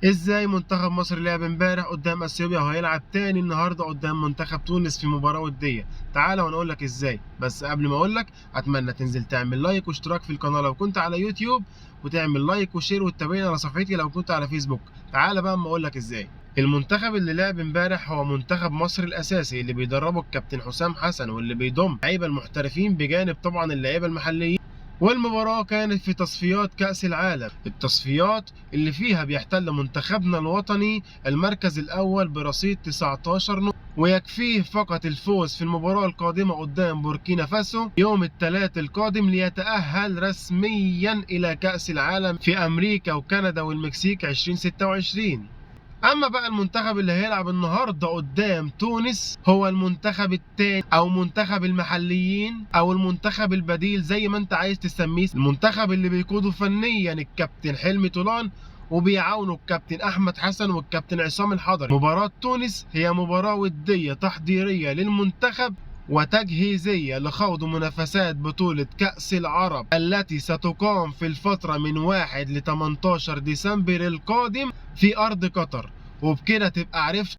ازاي منتخب مصر لعب امبارح قدام اثيوبيا وهيلعب تاني النهارده قدام منتخب تونس في مباراه وديه؟ تعالى ونقول لك ازاي. بس قبل ما اقول لك اتمنى تنزل تعمل لايك واشتراك في القناه لو كنت على يوتيوب، وتعمل لايك وشير وتتابعني على صفحتي لو كنت على فيسبوك. تعالى بقى اما اقول لك ازاي. المنتخب اللي لعب امبارح هو منتخب مصر الاساسي اللي بيدربه الكابتن حسام حسن، واللي بيضم لعيبه المحترفين بجانب طبعا اللعيبه المحليين. والمباراة كانت في تصفيات كأس العالم، التصفيات اللي فيها بيحتل منتخبنا الوطني المركز الأول برصيد 19 نقطة، ويكفيه فقط الفوز في المباراة القادمة قدام بوركينا فاسو يوم الثلاث القادم ليتأهل رسميا إلى كأس العالم في أمريكا وكندا والمكسيك 2026. اما بقى المنتخب اللي هيلعب النهارده قدام تونس هو المنتخب التاني او منتخب المحليين او المنتخب البديل زي ما انت عايز تسميه، المنتخب اللي بيقوده فنيا الكابتن حلمي طولان وبيعاونوا الكابتن احمد حسن والكابتن عصام الحضري. مباراة تونس هي مباراة ودية تحضيرية للمنتخب وتجهيزية لخوض منافسات بطولة كأس العرب التي ستقام في الفترة من 1 ل 18 ديسمبر القادم في أرض قطر. وبكده تبقى عرفت